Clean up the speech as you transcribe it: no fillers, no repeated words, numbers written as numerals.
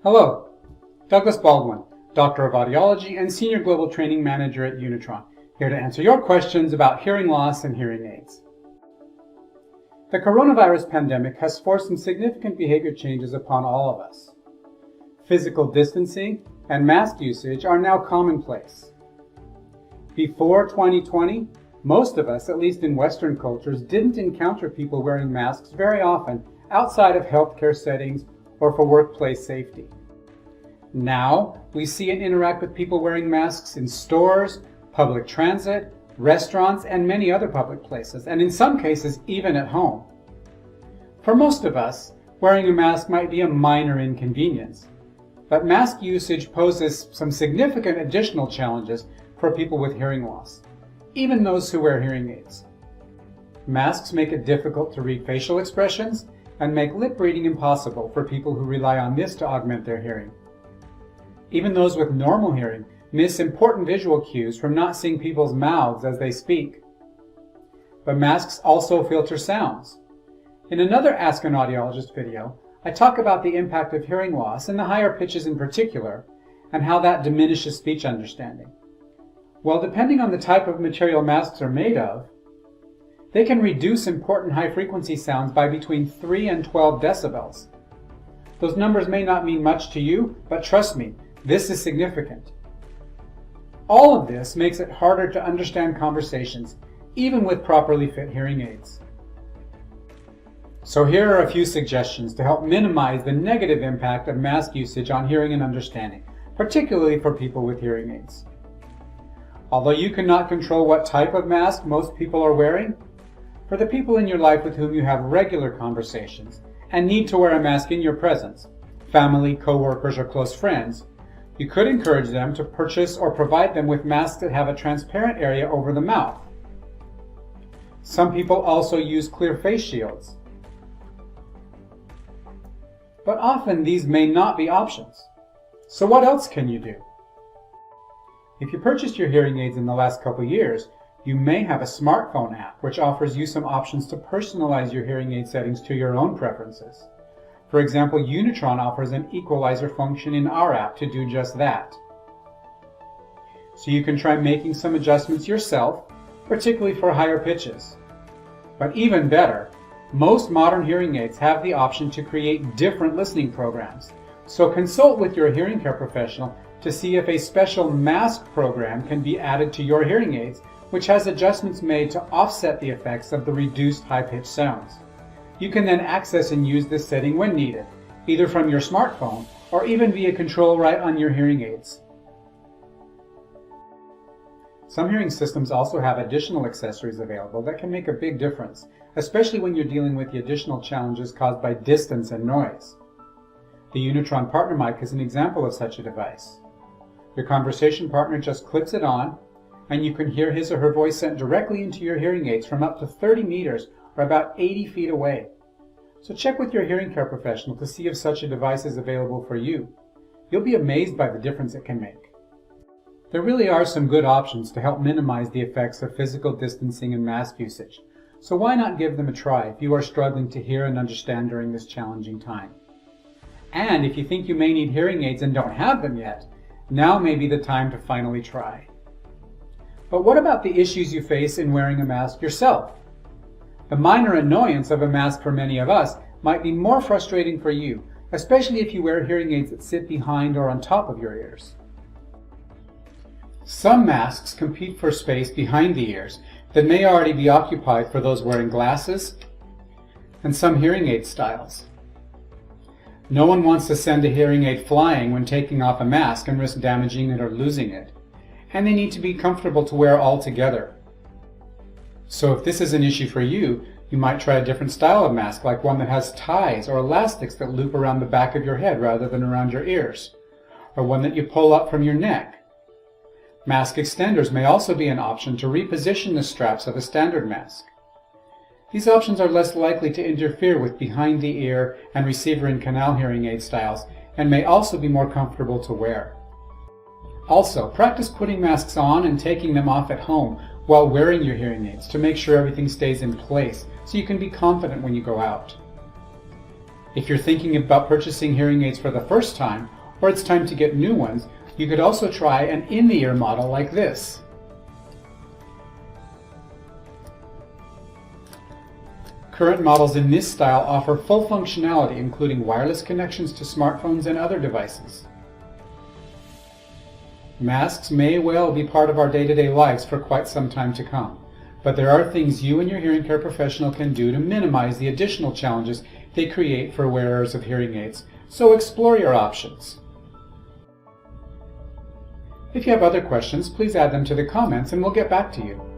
Hello, Douglas Baldwin, Doctor of Audiology and Senior Global Training Manager at Unitron, here to answer your questions about hearing loss and hearing aids. The coronavirus pandemic has forced some significant behavior changes upon all of us. Physical distancing and mask usage are now commonplace. Before 2020, most of us, at least in Western cultures, didn't encounter people wearing masks very often outside of healthcare settings or for workplace safety. Now, we see and interact with people wearing masks in stores, public transit, restaurants, and many other public places, and in some cases, even at home. For most of us, wearing a mask might be a minor inconvenience, but mask usage poses some significant additional challenges for people with hearing loss, even those who wear hearing aids. Masks make it difficult to read facial expressions and make lip reading impossible for people who rely on this to augment their hearing. Even those with normal hearing miss important visual cues from not seeing people's mouths as they speak. But masks also filter sounds. In another Ask an Audiologist video, I talk about the impact of hearing loss, and the higher pitches in particular, and how that diminishes speech understanding. Well, depending on the type of material masks are made of, they can reduce important high-frequency sounds by between 3 and 12 decibels. Those numbers may not mean much to you, but trust me, this is significant. All of this makes it harder to understand conversations, even with properly fit hearing aids. So here are a few suggestions to help minimize the negative impact of mask usage on hearing and understanding, particularly for people with hearing aids. Although you cannot control what type of mask most people are wearing, for the people in your life with whom you have regular conversations and need to wear a mask in your presence, family, co-workers, or close friends, you could encourage them to purchase or provide them with masks that have a transparent area over the mouth. Some people also use clear face shields. But often these may not be options. So what else can you do? If you purchased your hearing aids in the last couple years, you may have a smartphone app which offers you some options to personalize your hearing aid settings to your own preferences. For example, Unitron offers an equalizer function in our app to do just that. So you can try making some adjustments yourself, particularly for higher pitches. But even better, most modern hearing aids have the option to create different listening programs. So consult with your hearing care professional to see if a special mask program can be added to your hearing aids, which has adjustments made to offset the effects of the reduced high-pitched sounds. You can then access and use this setting when needed, either from your smartphone or even via control right on your hearing aids. Some hearing systems also have additional accessories available that can make a big difference, especially when you're dealing with the additional challenges caused by distance and noise. The Unitron partner mic is an example of such a device. Your conversation partner just clips it on, and you can hear his or her voice sent directly into your hearing aids from up to 30 meters or about 80 feet away. So check with your hearing care professional to see if such a device is available for you. You'll be amazed by the difference it can make. There really are some good options to help minimize the effects of physical distancing and mask usage. So why not give them a try if you are struggling to hear and understand during this challenging time? And if you think you may need hearing aids and don't have them yet, now may be the time to finally try. But what about the issues you face in wearing a mask yourself? The minor annoyance of a mask for many of us might be more frustrating for you, especially if you wear hearing aids that sit behind or on top of your ears. Some masks compete for space behind the ears that may already be occupied for those wearing glasses and some hearing aid styles. No one wants to send a hearing aid flying when taking off a mask and risk damaging it or losing it, and they need to be comfortable to wear altogether. So if this is an issue for you, you might try a different style of mask, like one that has ties or elastics that loop around the back of your head rather than around your ears, or one that you pull up from your neck. Mask extenders may also be an option to reposition the straps of a standard mask. These options are less likely to interfere with behind the ear and receiver and canal hearing aid styles, and may also be more comfortable to wear. Also, practice putting masks on and taking them off at home while wearing your hearing aids to make sure everything stays in place so you can be confident when you go out. If you're thinking about purchasing hearing aids for the first time, or it's time to get new ones, you could also try an in-the-ear model like this. Current models in this style offer full functionality, including wireless connections to smartphones and other devices. Masks may well be part of our day-to-day lives for quite some time to come, but there are things you and your hearing care professional can do to minimize the additional challenges they create for wearers of hearing aids, so explore your options. If you have other questions, please add them to the comments and we'll get back to you.